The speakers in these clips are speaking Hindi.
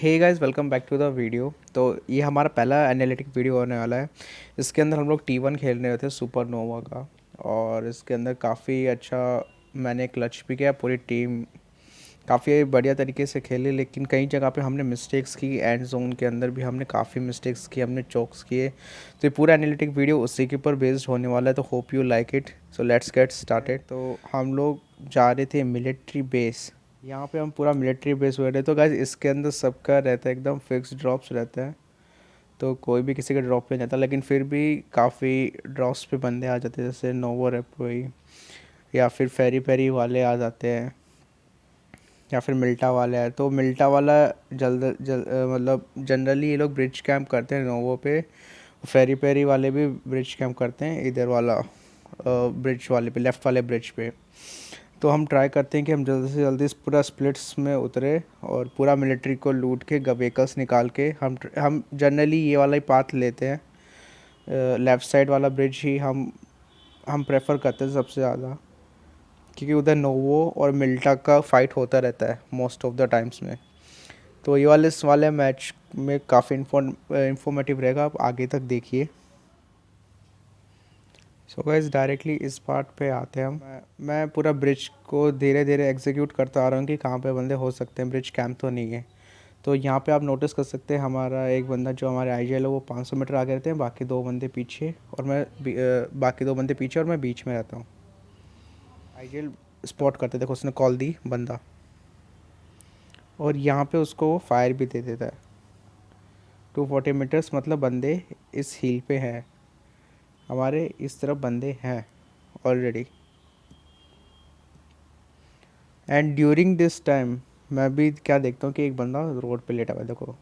Hey guys, welcome back to the video. तो ये हमारा पहला एनालिटिक वीडियो होने वाला है। इसके अंदर हम लोग T1 खेल रहे थे सुपरनोवा का, और इसके अंदर काफ़ी अच्छा मैंने क्लच भी किया। पूरी टीम काफ़ी बढ़िया तरीके से खेली, लेकिन कई जगह पे हमने मिस्टेक्स की। एंड जोन के अंदर भी हमने काफ़ी मिस्टेक्स की, हमने चोक्स किए। तो ये पूरा एनालिटिक वीडियो उसी के ऊपर बेस्ड होने वाला है। तो hope you like it. So let's get started. तो हम लोग जा रहे थे मिलिट्री बेस। यहाँ पे हम पूरा मिलिट्री बेस हुए रहे। तो गाइज इसके अंदर सबका रहता है, एकदम फिक्स ड्रॉप्स रहता है। तो कोई भी किसी का ड्रॉप पे नहीं जाता, लेकिन फिर भी काफ़ी ड्रॉप्स पे बंदे आ जाते हैं, जैसे नोवो रेपोई या फिर फेरी पेरी वाले आ जाते हैं, या फिर मिल्टा वाला है। तो मिल्टा वाला मतलब जनरली ये लोग ब्रिज कैंप करते हैं नोवो पे। फेरी पेरी वाले भी ब्रिज कैंप करते हैं इधर वाला ब्रिज वाले पे, लेफ़्ट वाले ब्रिज पे। तो हम ट्राई करते हैं कि हम जल्दी से जल्दी इस पूरा स्प्लिट्स में उतरे और पूरा मिलिट्री को लूट के व्हीकल्स निकाल के हम जनरली ये वाला ही पाथ लेते हैं। लेफ़्ट साइड वाला ब्रिज ही हम प्रेफर करते हैं सबसे ज़्यादा, क्योंकि उधर नोवो और मिल्टा का फ़ाइट होता रहता है मोस्ट ऑफ द टाइम्स में। तो ये वाले इस वाले मैच में काफ़ी इंफॉर्मेटिव रहेगा, आप आगे तक देखिए। सो गाइस डायरेक्टली इस पार्ट पे आते हैं हम। मैं पूरा ब्रिज को धीरे धीरे एग्जीक्यूट करता आ रहा हूँ कि कहाँ पे बंदे हो सकते हैं, ब्रिज कैंप तो नहीं है। तो यहाँ पे आप नोटिस कर सकते हैं हमारा एक बंदा जो हमारे आईजीएल है वो 500 मीटर आगे रहते हैं, बाकी दो बंदे पीछे, और बाकी दो बंदे पीछे और मैं बीच में रहता हूँ। आईजीएल स्पॉट करते, देखो उसने कॉल दी बंदा, और यहाँ पे उसको वो फायर भी दे देता है। 240 मीटर्स मतलब बंदे इस हील पे हैं, हमारे इस तरफ बंदे हैं already. And during this time मैं भी क्या देखता हूँ कि एक बंदा रोड पे लेटा हुआ है, देखो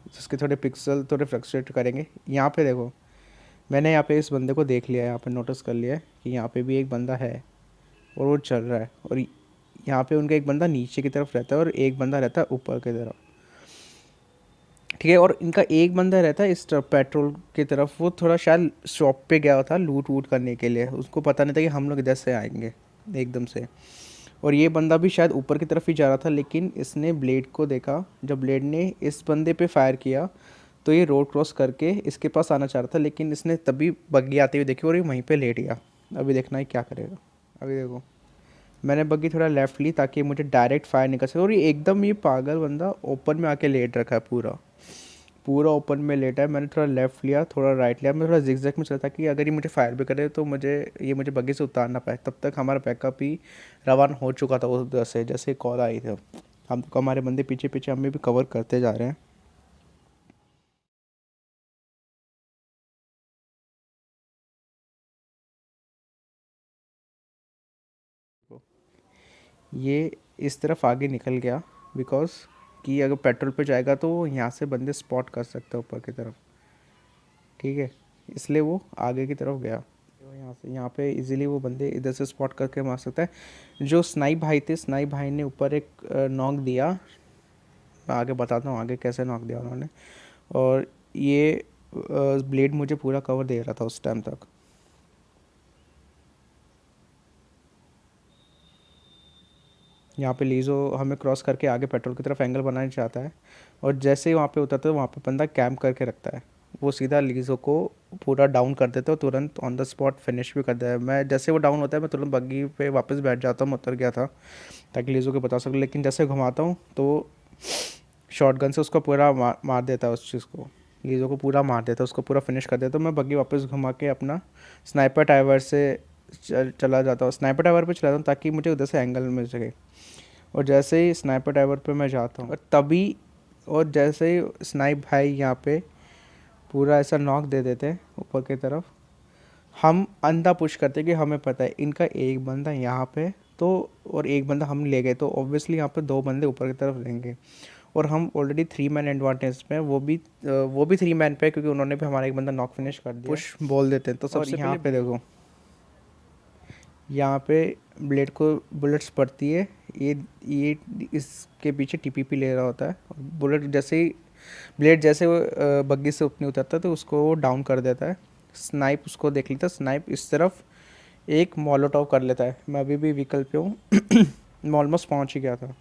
जिसके थोड़े पिक्सल थोड़े फ्लक्चुएट करेंगे। यहाँ पे देखो, मैंने यहाँ पे इस बंदे को देख लिया है, यहाँ पे नोटिस कर लिया है कि यहाँ पे भी एक बंदा है और वो चल रहा है। और यहाँ पे उनका एक बंदा नीचे की तरफ रहता है और एक बंदा रहता है ऊपर की तरफ, ठीक है। और इनका एक बंदा रहता है इस तरफ पेट्रोल की तरफ, वो थोड़ा शायद शॉप पे गया था लूट वूट करने के लिए, उसको पता नहीं था कि हम लोग इधर से आएंगे एकदम से। और ये बंदा भी शायद ऊपर की तरफ ही जा रहा था, लेकिन इसने ब्लेड को देखा, जब ब्लेड ने इस बंदे पे फायर किया तो ये रोड क्रॉस करके इसके पास आना चाह रहा था, लेकिन इसने तभी बग्गी आते हुए देखी और ये वहीं पे लेट गया। अभी देखना है क्या करेगा। अभी देखो, मैंने बग्गी थोड़ा लेफ़्ट ली ताकि मुझे डायरेक्ट फायर नहीं कर सके, और ये एकदम ये पागल बंदा ओपन में आके लेट रखा है, पूरा पूरा ओपन में लेटा है। मैंने थोड़ा लेफ़्ट लिया, थोड़ा राइट लिया, मैं थोड़ा जिगजैग में चला था कि अगर ये मुझे फायर भी करे तो मुझे बग्गी से उतार ना पाए। तब तक हमारा बैकअप ही रवाना हो चुका था उधर से, जैसे कॉल आई थी। हम तो हमारे बंदे पीछे पीछे हमें भी कवर करते जा रहे हैं। ये इस तरफ आगे निकल गया, बिकॉज कि अगर पेट्रोल पे जाएगा तो वो यहाँ से बंदे स्पॉट कर सकते हैं ऊपर की तरफ, ठीक है। इसलिए वो आगे की तरफ गया। तो यहाँ पे इजीली वो बंदे इधर से स्पॉट करके मार सकता है। जो स्नाइप भाई थे, स्नाइप भाई ने ऊपर एक नॉक दिया, मैं आगे बताता हूँ आगे कैसे नॉक दिया उन्होंने। और ये ब्लेड मुझे पूरा कवर दे रहा था उस टाइम तक। यहाँ पे लीज़ो हमें क्रॉस करके आगे पेट्रोल की तरफ एंगल बनाना चाहता है, और जैसे ही वहाँ पे उतरते हैं वहाँ पे बंदा कैंप करके रखता है, वो सीधा लीज़ो को पूरा डाउन कर देता है और तुरंत ऑन द स्पॉट फिनिश भी कर देता है। मैं जैसे वो डाउन होता है मैं तुरंत बग्गी पे वापस बैठ जाता हूँ, मैं उतर गया था ताकि लीज़ो को बता सकूँ, लेकिन जैसे घुमाता हूँ तो शॉटगन से उसको पूरा मार देता है, उस चीज़ को लीज़ो को पूरा मार देता है, उसको पूरा फिनिश कर देता। तो मैं बग्गी वापस घुमा के अपना स्नाइपर टावर से चला जाता हूँ, स्नाइपर टावर पर चला जाता हूँ ताकि मुझे उधर से एंगल मिल सके। और जैसे ही स्नाइपर टावर पे मैं जाता हूँ, और जैसे ही स्नाइप भाई यहाँ पे पूरा ऐसा नॉक दे देते हैं ऊपर की तरफ, हम अंधा पुश करते कि हमें पता है इनका एक बंदा यहाँ पे, तो और एक बंदा हम ले गए, तो ऑब्वियसली यहाँ पे दो बंदे ऊपर की तरफ रहेंगे। और हम ऑलरेडी 3 मैन एडवांटेज पे हैं, वो भी 3 मैन पे है, क्योंकि उन्होंने भी हमारा एक बंदा नॉक फिनिश कर दिया। पुश बोल देते हैं। तो सबसे यहाँ पे देखो, यहाँ पे ब्लेड को बुलेट्स पड़ती है, ये इसके पीछे टीपीपी ले रहा होता है। बुलेट जैसे ही ब्लेड जैसे वो बग्गी से ऊपर उतरता है तो उसको वो डाउन कर देता है। स्नाइप उसको देख लेता है, स्नाइप इस तरफ एक मॉलोटॉव कर लेता है। मैं अभी भी व्हीकल पे हूँ मैं ऑलमोस्ट पहुँच ही गया था।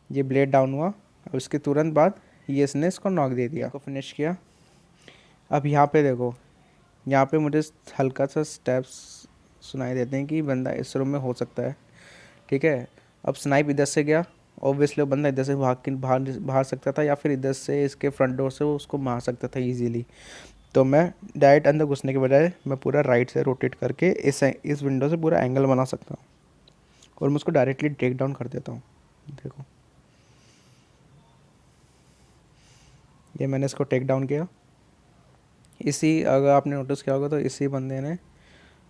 ये ब्लेड डाउन हुआ, अब इसके तुरंत बाद ये इसने इसको नॉक दे दिया, को फिनिश किया। अब यहाँ पे देखो, यहाँ पे मुझे हल्का सा स्टेप्स सुनाई देते हैं कि बंदा इस रूम में हो सकता है, ठीक है। अब स्नाइप इधर से गया, ऑब्वियसली वो बंदा इधर से भाग के बाहर बाहर सकता था, या फिर इधर से इसके फ्रंट डोर से वो उसको मार सकता था इजीली। तो मैं डायरेक्ट अंदर घुसने के बजाय मैं पूरा राइट से रोटेट करके इस विंडो से पूरा एंगल बना सकता हूँ और मैं उसको डायरेक्टली टेक डाउन कर देता हूँ। देखो ये मैंने इसको टेक डाउन किया। इसी, अगर आपने नोटिस किया होगा तो इसी बंदे ने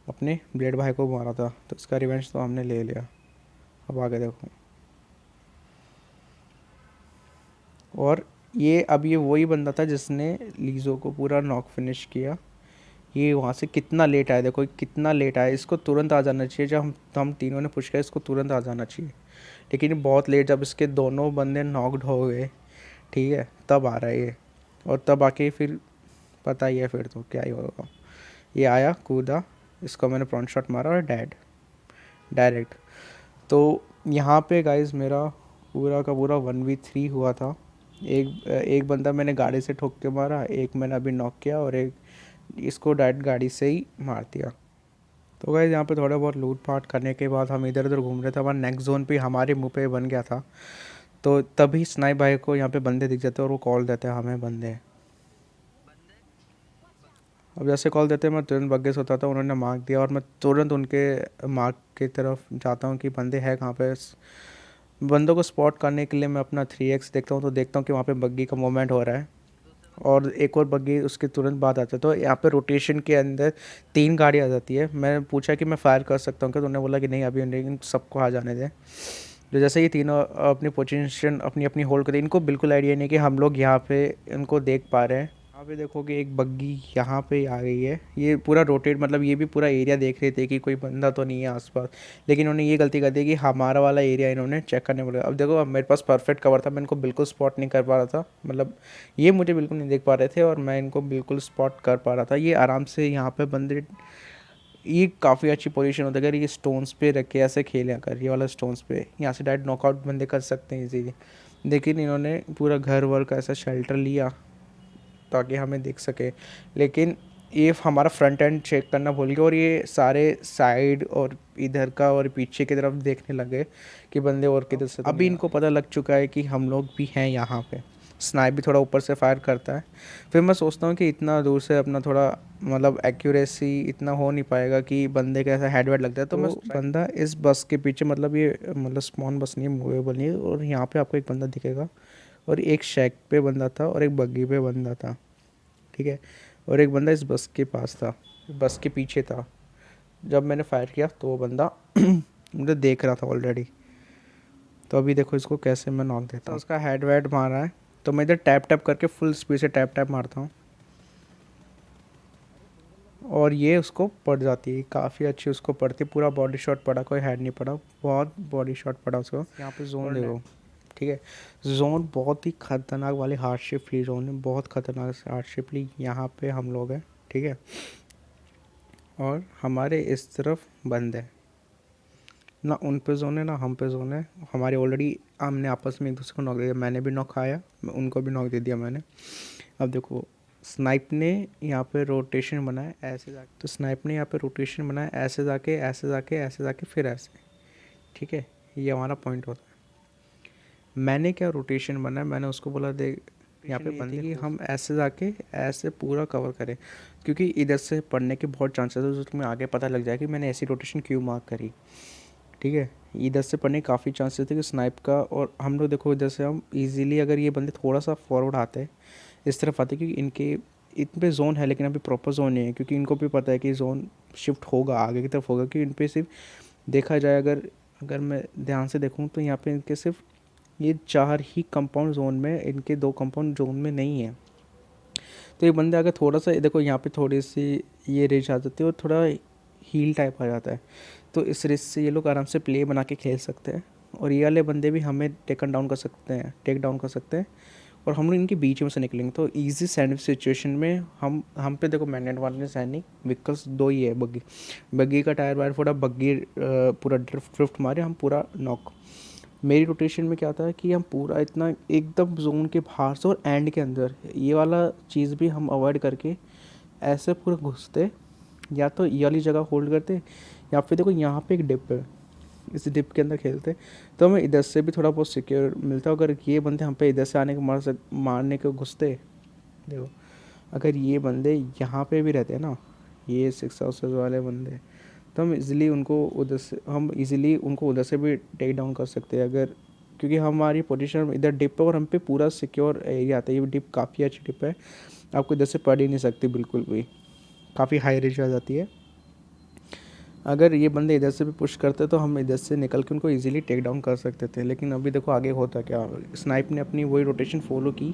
अपने ब्लेड भाई को मारा था, तो इसका रिवेंज तो हमने ले लिया। अब आगे देखो, और ये अब ये वही बंदा था जिसने लीज़ो को पूरा नॉक फिनिश किया। ये वहाँ से कितना लेट आया, देखो कितना लेट आया। इसको तुरंत आ जाना चाहिए, जब हम तीनों ने पुश किया इसको तुरंत आ जाना चाहिए, लेकिन ये बहुत लेट, जब इसके दोनों बंदे नॉकड हो गए, ठीक है, तब आ रहा है ये। और तब आके फिर पता ही है फिर तो क्या ही होगा। ये आया, कूदा, इसको मैंने फ्रंट शॉट मारा और डायरेक्ट। तो यहाँ पे गाइस मेरा पूरा का पूरा 1v3 हुआ था। एक बंदा मैंने गाड़ी से ठोक के मारा, एक मैंने अभी नॉक किया, और एक इसको डायरेक्ट गाड़ी से ही मार दिया। तो गाइस यहाँ पे थोड़ा बहुत लूट पाट करने के बाद हम इधर उधर घूम रहे थे, हमारा नेक्स्ट जोन पे हमारे मुंह पे बन गया था। तो तभी स्नाइप भाई को यहाँ पे बंदे दिख जाते हैं और वो कॉल देते हैं हमें बंदे। अब जैसे कॉल देते हैं मैं तुरंत बग्गे से होता था, उन्होंने मार्क दिया और मैं तुरंत उनके मार्क की तरफ जाता हूँ कि बंदे हैं कहाँ पे। बंदों को स्पॉट करने के लिए मैं अपना 3x देखता हूँ, तो देखता हूँ कि वहाँ पे बग्गी का मूवमेंट हो रहा है, और एक और बग्गी उसके तुरंत बाद आता है। तो यहाँ पे रोटेशन के अंदर 3 गाड़ी आ जाती है। मैं पूछा कि मैं फायर कर सकता हूँ क्या, तो उन्होंने बोला कि नहीं अभी, लेकिन सबको आ जाने दें। जो जैसे ही तीनों अपनी पोजीशन अपनी अपनी होल्ड करते, इनको बिल्कुल आइडिया नहीं कि हम लोग यहाँ पे इनको देख पा रहे हैं। यहाँ पे देखो कि एक बग्गी यहाँ पे आ गई है, ये पूरा रोटेट, मतलब ये भी पूरा एरिया देख रहे थे कि कोई बंदा तो नहीं है आसपास, लेकिन उन्होंने ये गलती कर दी कि हमारा वाला एरिया इन्होंने चेक करने बोला। अब देखो, अब मेरे पास परफेक्ट कवर था, मैं इनको बिल्कुल स्पॉट नहीं कर पा रहा था, मतलब ये मुझे बिल्कुल नहीं देख पा रहे थे और मैं इनको बिल्कुल स्पॉट कर पा रहा था। ये आराम से यहाँ पे बंदे, ये काफ़ी अच्छी पोजीशन होता है अगर ये स्टोन्स पे रख के ऐसे खेलें, अगर ये वाला स्टोन्स पे यहाँ से डायरेक्ट नॉकआउट बंदे कर सकते हैं इजीली। लेकिन इन्होंने पूरा घर वर का ऐसा शेल्टर लिया ताकि हमें दिख सके, लेकिन ये हमारा फ्रंट एंड चेक करना भूल गए और ये सारे साइड और इधर का और पीछे की तरफ देखने लगे कि बंदे और किधर से। अभी इनको पता लग चुका है कि हम लोग भी हैं यहाँ पे। स्नाइप भी थोड़ा ऊपर से फायर करता है। फिर मैं सोचता हूँ कि इतना दूर से अपना थोड़ा मतलब एक्यूरेसी इतना हो नहीं पाएगा कि बंदे का ऐसा हेड वेड लगता है, तो मैं बंदा इस बस के पीछे, मतलब ये मतलब स्पॉन बस नहीं है, मूवेबल नहीं है, और यहाँ पे आपको एक बंदा दिखेगा, और एक शैक पे बंदा था और एक बग्गी पे बंदा था, ठीक है, और एक बंदा इस बस के पास था, बस के पीछे था। जब मैंने फायर किया तो वो बंदा मुझे देख रहा था ऑलरेडी। तो अभी देखो इसको कैसे मैं नॉक देता हूँ। उसका हेड वेड मारा है, तो मैं इधर टैप टैप करके फुल स्पीड से टैप टैप मारता हूँ और ये उसको पड़ जाती है, काफ़ी अच्छी उसको पड़ती है। पूरा बॉडी शॉट पड़ा, कोई हेड नहीं पड़ा, बहुत बॉडी शॉट पड़ा उसको। यहाँ पे जोन देखो, ठीक है, जोन बहुत ही खतरनाक वाली हार्डशिप फ्री जोन है, बहुत खतरनाक हार्डशिप ली। यहाँ पे हम लोग हैं, ठीक है, और हमारे इस तरफ बंद है ना, उन पे जोन है ना हम पे जोन है। हमारे ऑलरेडी हमने आपस में एक दूसरे को नॉक दे दिया, मैंने भी नॉक खाया, उनको भी नॉक दे दिया मैंने। अब देखो स्नाइप ने यहाँ पे रोटेशन बनाया ऐसे जाके, तो स्नाइप ने यहाँ पे रोटेशन बनाया ऐसे जाके ऐसे जाके ऐसे जाके फिर ऐसे, ठीक है, ये हमारा पॉइंट होता है। मैंने क्या रोटेशन बनाया, मैंने उसको बोला देख यहाँ पे बंदे कि हम ऐसे जाके ऐसे पूरा कवर करें, क्योंकि इधर से पढ़ने के बहुत चांसेस है, तो तुम्हें आगे पता लग जाए कि मैंने ऐसी रोटेशन क्यों मार्क करी, ठीक है। इधर से पढ़ने के काफ़ी चांसेस थे कि स्नाइप का, और हम लोग देखो इधर से हम इजीली, अगर ये बंदे थोड़ा सा फॉरवर्ड आते हैं इस तरफ आते, क्योंकि इनके इन पे जोन है लेकिन अभी प्रॉपर जोन नहीं है, क्योंकि इनको भी पता है कि जोन शिफ्ट होगा आगे की तरफ होगा, कि इन पे सिर्फ देखा जाए, अगर अगर मैं ध्यान से देखूँ तो यहाँ पे इनके सिर्फ ये 4 ही कंपाउंड जोन में, इनके 2 कंपाउंड जोन में नहीं है। तो ये बंदे अगर थोड़ा सा देखो यहाँ पे थोड़ी सी ये रेंज आ जाती है और थोड़ा हील टाइप आ जाता है, तो इस रेस से ये लोग आराम से प्ले बना के खेल सकते हैं, और ये वाले बंदे भी हमें टेक डाउन कर सकते हैं, और हम लोग इनके बीच में से निकलेंगे तो इजी सैंडविच सिचुएशन में हम पे देखो मैग्नेट वाले ने सैनिक व्हीकल्स 2 ही है, बग्गी का टायर वायर फोड़ा, बग्गी पूरा ड्रिफ्ट मारे, हम पूरा नॉक। मेरी रोटेशन में क्या था कि हम पूरा इतना एकदम जोन के बाहर से और एंड के अंदर, ये वाला चीज़ भी हम अवॉइड करके ऐसे पूरा घुसते, या तो ये वाली जगह होल्ड करते, या फिर देखो यहाँ पे एक डिप है, इस डिप के अंदर खेलते, तो हमें इधर से भी थोड़ा बहुत सिक्योर मिलता। अगर ये बंदे हम पे इधर से आने के मारने को घुसते, देखो अगर ये बंदे यहाँ पे भी रहते हैं ना, ये 6 हाउसेस वाले बंदे, तो हम इजीली उनको उधर से भी टेक डाउन कर सकते हैं, अगर क्योंकि हमारी पोजीशन इधर डिप है और हम पे पूरा सिक्योर एरिया आता है। ये डिप काफ़ी अच्छी डिप है, आपको इधर से पढ़ ही नहीं सकती बिल्कुल भी, काफ़ी हाई रेंज आ जाती है। अगर ये बंदे इधर से भी पुश करते तो हम इधर से निकल के उनको इजीली टेक डाउन कर सकते थे। लेकिन अभी देखो आगे होता क्या, स्नाइप ने अपनी वही रोटेशन फॉलो की,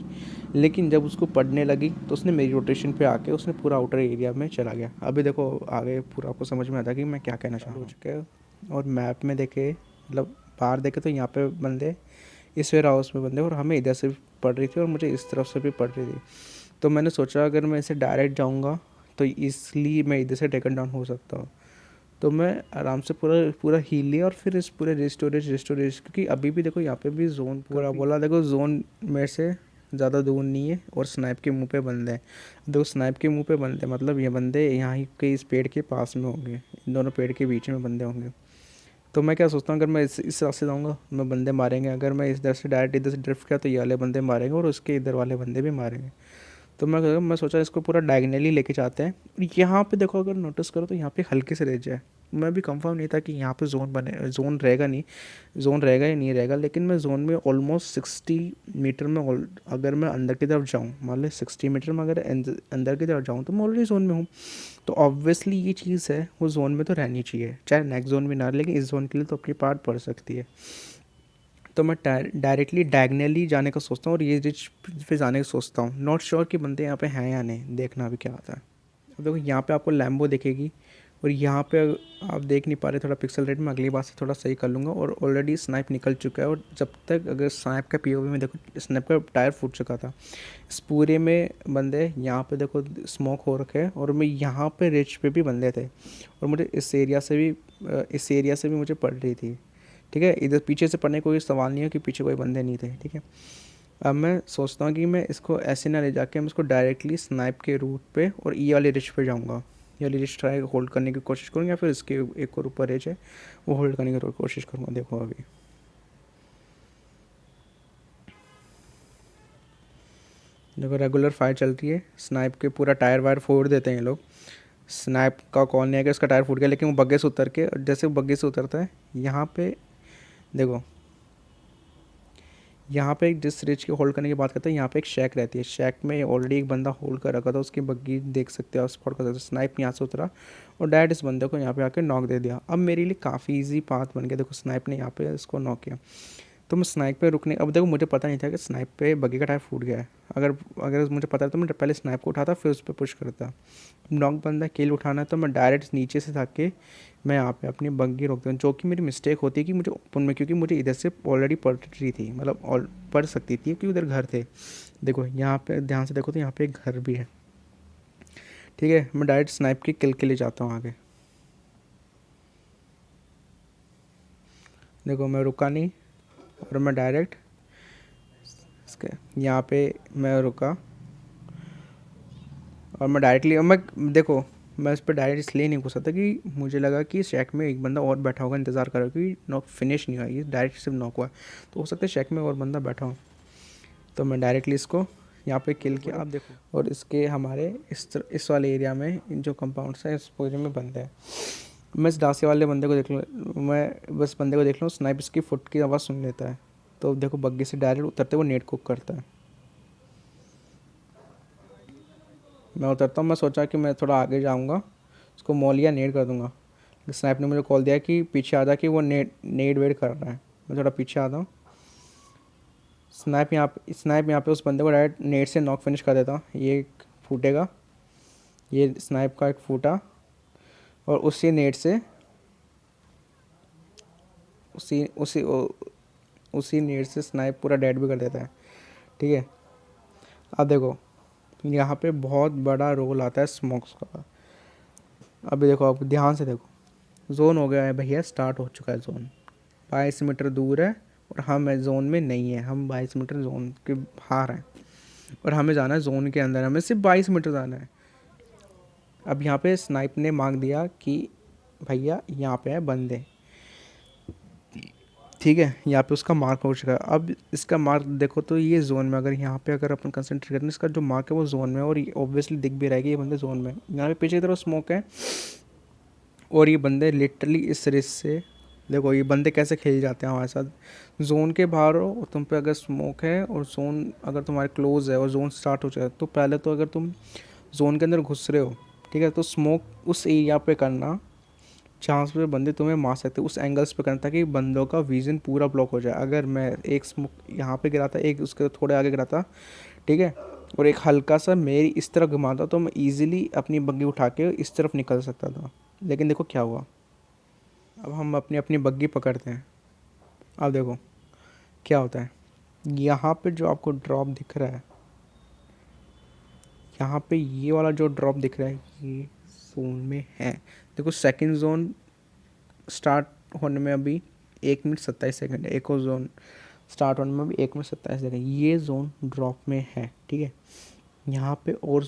लेकिन जब उसको पड़ने लगी तो उसने मेरी रोटेशन पे आके उसने पूरा आउटर एरिया में चला गया। अभी देखो आगे पूरा आपको समझ में आता कि मैं क्या कहना चाह रहा हूँ। और मैप में देखे, मतलब बाहर देखे तो यहाँ पे बंदे इस वेयर हाउस में बंदे, और हमें इधर से भी पड़ रही थी और मुझे इस तरफ से भी पड़ रही थी। तो मैंने सोचा अगर मैं इसे डायरेक्ट जाऊँगा तो इसलिए मैं इधर से टेकन डाउन हो सकता हूँ। तो मैं आराम से पूरा पूरा हील लिया और फिर इस पूरे रिस्टोरेज, क्योंकि अभी भी देखो यहाँ पे भी जोन पूरा बोला, देखो जोन मेरे से ज़्यादा दूर नहीं है और स्नाइप के मुंह पे बंदे हैं। देखो स्नाइप के मुंह पे बंदे मतलब ये बंदे यहाँ ही के इस पेड़ के पास में होंगे, इन दोनों पेड़ के बीच में बंदे होंगे। तो मैं क्या सोचता हूँ, अगर मैं इस रास्ते जाऊँगा मैं बंदे मारेंगे, अगर मैं इधर से डायरेक्ट इधर से ड्रिफ्ट किया तो ये वाले बंदे मारेंगे और उसके इधर वाले बंदे भी मारेंगे। तो मैं सोचा इसको पूरा डायगनली लेके जाते हैं। यहाँ पे देखो अगर नोटिस करो तो यहाँ पे हल्के से रेंज है। मैं भी कंफर्म नहीं था कि यहाँ पे जोन रहेगा नहीं, जोन रहेगा या नहीं रहेगा, लेकिन मैं जोन में ऑलमोस्ट 60 मीटर में अगर मैं अंदर की तरफ जाऊँ, मान लो 60 मीटर में अगर अंदर की तरफ जाऊँ तो मैं ऑलरेडी जोन में हूँ। तो ऑब्वियसली ये चीज़ है वो जोन में तो रहनी चाहिए, चाहे नेक्स्ट जोन में ना, लेकिन इस जोन के लिए तो अपनी पार्ट पड़ सकती है। तो मैं डायरेक्टली डायगनली जाने का सोचता हूँ और ये रिच पे जाने का सोचता हूँ। नॉट श्योर कि बंदे यहाँ पे हैं या नहीं, देखना अभी क्या आता है। अब देखो यहाँ पे आपको लैम्बो दिखेगी और यहाँ पे आप देख नहीं पा रहे, थोड़ा पिक्सल रेट में अगली बार से थोड़ा सही कर लूँगा। और ऑलरेडी स्नाइप निकल चुका है, और जब तक अगर स्नाइप का पीओवी में देखो, स्नाइप का टायर फूट चुका था। इस पूरे में बंदे यहाँ पे देखो स्मोक हो रखे हैं, और मैं यहाँ पे रिच पे भी बंदे थे, और मुझे इस एरिया से भी मुझे पड़ रही थी। ठीक है, इधर पीछे से पढ़ने का कोई सवाल नहीं है कि पीछे कोई बंदे नहीं थे। ठीक है, अब मैं सोचता हूँ कि मैं इसको ऐसे ना ले जाके मैं इसको डायरेक्टली स्नाइप के रूट पे और ई वाले रिच पे जाऊँगा। ये वाली रिच ट्राई होल्ड करने की कोशिश करूँगा, या फिर इसके एक और ऊपर रिच है वो होल्ड करने की कोशिश करूँगा। देखो अभी देखो रेगुलर फायर चल रही है, स्नाइप के पूरा टायर वायर फोड़ देते हैं ये लोग। स्नाइप का कॉल नहीं है कि उसका टायर फूट गया, लेकिन वो बग्गे से उतर के, जैसे वो बग्गे से उतरता है यहाँ पे देखो, यहाँ पे जिस रिच के होल्ड करने की बात करते हैं, यहाँ पे एक शैक रहती है, शैक में ऑलरेडी एक बंदा होल्ड कर रखा था, उसकी बग्गी देख सकते हो, स्पॉट कर सकते हो। स्नाइप यहाँ से उतरा और डायरेक्ट इस बंदे को यहाँ पे आके नॉक दे दिया। अब मेरे लिए काफ़ी इजी पाथ बन गया। देखो स्नाइप ने यहाँ पे इसको नॉक किया, तो मैं स्नाइप पे रुकने, अब देखो मुझे पता नहीं था कि स्नाइप पे बग्गी का टायर फूट गया है। अगर अगर मुझे पता था तो मैं पहले स्नाइप को उठाता फिर उस पर पुश करता। नॉक बंदा किल उठाना है तो मैं डायरेक्ट नीचे से जाके मैं यहाँ पे अपनी बग्गी रोकता हूँ, जो कि मेरी मिस्टेक होती है कि मुझे ओपन में, क्योंकि मुझे इधर से ऑलरेडी पड़ रही थी, मतलब पड़ सकती थी क्योंकि उधर घर थे। देखो यहाँ पे ध्यान से देखो तो यहाँ पे एक घर भी है। ठीक है, मैं डायरेक्ट स्नाइप की किल के लिए जाता हूँ आगे। देखो मैं रुका नहीं और मैं डायरेक्ट इसके यहाँ पे मैं रुका और मैं डायरेक्टली, मैं देखो मैं इस पर डायरेक्ट इसलिए नहीं घुसा था कि मुझे लगा कि शैक में एक बंदा और बैठा होगा इंतज़ार कर रहा, क्योंकि नॉक फिनिश नहीं हुआ, ये डायरेक्ट सिर्फ नॉक हुआ, तो हो सकता है शैक में और बंदा बैठा हो। तो मैं डायरेक्टली इसको यहाँ पे किल किया। आप देखो, और इसके हमारे इस वाले एरिया में इन जो कंपाउंड्स हैं इस पूरे में बंदे हैं। मैं इस डांसे वाले बंदे को देख लूँ, मैं बस बंदे को देख लूँ, स्नाइप इसकी फुट की आवाज़ सुन लेता है, तो देखो बग्गी से डायरेक्ट उतरते वो नेट कुक करता है। मैं उतरता हूँ, मैं सोचा कि मैं थोड़ा आगे जाऊँगा, उसको मॉल या नेट कर दूँगा। स्नाइप ने मुझे कॉल दिया कि पीछे आ जा, कि वो नेट वेट कर रहा है। मैं थोड़ा पीछे आता हूँ, स्नाइप यहाँ पे उस बंदे को डायरेक्ट नेट से नॉक फिनिश कर देता। ये एक फूटेगा, ये स्नाइप का एक फूटा, और उसी नेट से उसी उसी उसी नेट से स्नाइप पूरा डेड भी कर देता है। ठीक है, अब देखो यहाँ पे बहुत बड़ा रोल आता है स्मोक्स का। अभी देखो, अब ध्यान से देखो, जोन हो गया है भैया, स्टार्ट हो चुका है जोन, 22 मीटर दूर है और हम जोन में नहीं है, हम 22 मीटर जोन के बाहर हैं और हमें जाना है जोन के अंदर, हमें सिर्फ 22 मीटर जाना है। अब यहाँ पे स्नाइप ने मांग दिया कि भैया यहाँ पे है बंदे, ठीक है, यहाँ पे उसका मार्क हो चुका है। अब इसका मार्क देखो तो ये जोन में, अगर यहाँ पे अगर अपन कंसंट्रेट करें, इसका जो मार्क है वो जोन में है और ऑब्वियसली दिख भी रहा है कि ये बंदे जोन में। यहाँ पे पीछे की तरफ स्मोक है और ये बंदे लिटरली इस रेस से, देखो ये बंदे कैसे खेल जाते हैं हमारे साथ। जोन के बाहर हो और तुम पे अगर स्मोक है और जोन अगर तुम्हारे क्लोज है और जोन स्टार्ट हो जाए, तो पहले तो अगर तुम जोन के अंदर घुस रहे हो, ठीक है, तो स्मोक उस एरिया पे करना जहाँ पे बंदे तुम्हें मार सकते, उस एंगल्स पे करना, ताकि बंदों का विजन पूरा ब्लॉक हो जाए। अगर मैं एक स्मोक यहाँ पे गिराता, एक उसके थोड़े आगे गिराता, ठीक है, और एक हल्का सा मेरी इस तरफ घुमाता, तो मैं ईजिली अपनी बग्गी उठा के इस तरफ निकल सकता था। लेकिन देखो क्या हुआ। अब हम अपनी अपनी बग्गी पकड़ते हैं। अब देखो क्या होता है। यहाँ पे जो आपको ड्रॉप दिख रहा है, यहाँ पे ये वाला जो ड्रॉप दिख रहा है, ये जोन में है। देखो सेकंड जोन स्टार्ट होने में अभी 1 मिनट 27 सेकंड है, एक और जोन स्टार्ट होने में भी 1 मिनट 27 सेकंड। ये जोन ड्रॉप में है, ठीक है। यहाँ पे और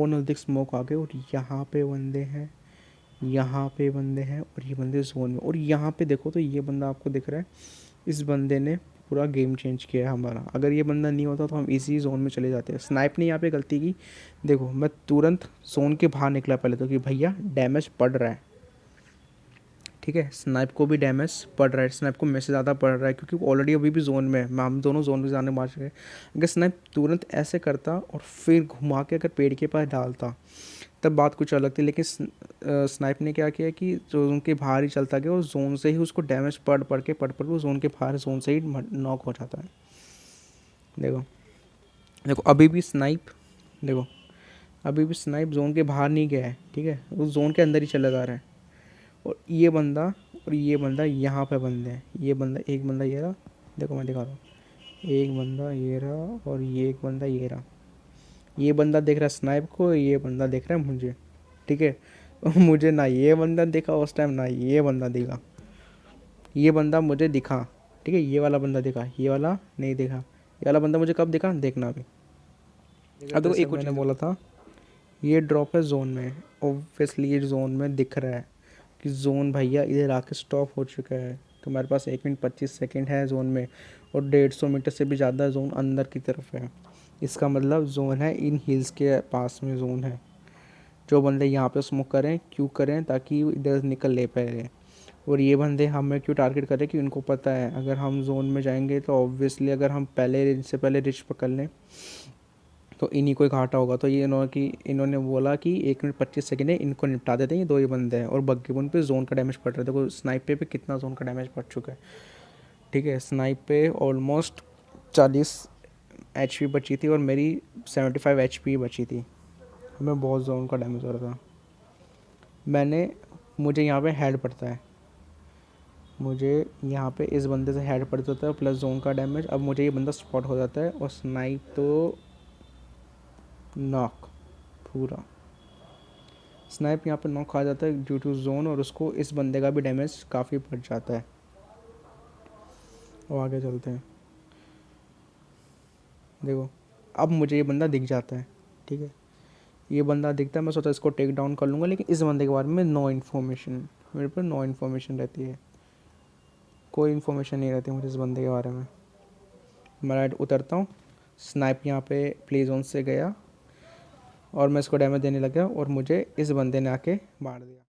नज़दीक स्मोक आ गए और यहाँ पे बंदे हैं, यहाँ पे बंदे हैं और ये बंदे जोन में। और यहाँ पे देखो तो ये बंदा आपको दिख रहा है, इस बंदे ने पूरा गेम चेंज किया है हमारा। अगर ये बंदा नहीं होता तो हम इसी जोन में चले जाते हैं। स्नाइप ने यहाँ पे गलती की। देखो मैं तुरंत जोन के बाहर निकला पहले तो, कि भैया डैमेज पड़ रहा है, ठीक है, स्नाइप को भी डैमेज पड़ रहा है, स्नाइप को मेरे से ज़्यादा पड़ रहा है क्योंकि वो ऑलरेडी अभी भी जोन में है। हम दोनों जोन में जाने मार चुके। अगर स्नाइप तुरंत ऐसे करता और फिर घुमा के अगर पेड़ के पास डालता, तब बात कुछ अलग थी। लेकिन स्नाइप ने क्या किया कि जोन के बाहर ही चलता गया और जोन से ही उसको डैमेज पड़ के वो जोन के बाहर जोन से ही नॉक हो जाता है। देखो देखो अभी भी स्नाइप, देखो अभी भी स्नाइप जोन के बाहर नहीं गया है, ठीक है, वो जोन के अंदर ही चला जा रहा है। और ये बंदा यहाँ पे बंदे हैं। ये बंदा, एक बंदा ये रहा, देखो मैं दिखा रहा हूँ, एक बंदा ये रहा और ये एक बंदा ये रहा। ये बंदा देख रहा है स्नाइप को, ये बंदा देख रहा है मुझे, ठीक है। मुझे ना ये बंदा दिखा उस टाइम, ना ये बंदा दिखा। ये बंदा मुझे दिखा, ठीक है, ये वाला बंदा दिखा, ये वाला नहीं दिखा। ये वाला बंदा मुझे कब दिखा, देखना अभी। अब देखो एक मैंने बोला था, ये ड्रॉप है जोन में, ऑब्वियसली ये जोन में दिख रहा है कि जोन भैया इधर आके स्टॉप हो चुका है। तुम्हारे पास 1 मिनट 25 सेकंड है जोन में और 150 मीटर से भी ज़्यादा जोन अंदर की तरफ है। इसका मतलब जोन है इन हिल्स के पास में जोन है। जो बंदे यहाँ पे स्मोक करें, क्यों करें, ताकि इधर निकल ले पाए। और ये बंदे हमें क्यों टारगेट करें कि उनको पता है अगर हम जोन में जाएंगे तो ऑब्वियसली अगर हम पहले इनसे पहले रिच पकड़ लें तो इन्हीं को ही घाटा होगा। तो ये इन्होंने बोला कि 1 मिनट 25 सेकंड है, इनको निपटा देते हैं, ये दो ही बंदे हैं। और बग्गीबुन पे जोन का डैमेज पड़ रहा है। देखो स्नाइप पे कितना जोन का डैमेज पड़ चुका है, ठीक है। स्नाइप पे ऑलमोस्ट 40 HP बची थी और मेरी 75 HP बची थी। हमें बहुत जोन का डैमेज हो रहा था। मुझे यहाँ पे हेड पड़ता है, मुझे यहाँ पे इस बंदे से हेड पड़ जाता है प्लस जोन का डैमेज। अब मुझे ये बंदा स्पॉट हो जाता है और स्नाइप तो नॉक, पूरा स्नाइप यहाँ पे नॉक खा जाता है ड्यू टू जोन, और उसको इस बंदे का भी डैमेज काफ़ी पड़ जाता है। और आगे चलते हैं। देखो अब मुझे ये बंदा दिख जाता है, ठीक है, ये बंदा दिखता है। मैं सोचा इसको टेक डाउन कर लूँगा, लेकिन इस बंदे के बारे में नो इन्फॉर्मेशन, मेरे पर नो इन्फॉर्मेशन रहती है, कोई इन्फॉर्मेशन नहीं रहती मुझे इस बंदे के बारे में। मैं राइट उतरता हूँ, स्नाइप यहाँ पे प्ले जोन से गया और मैं इसको डैमेज देने लगा और मुझे इस बंदे ने आके मार दिया।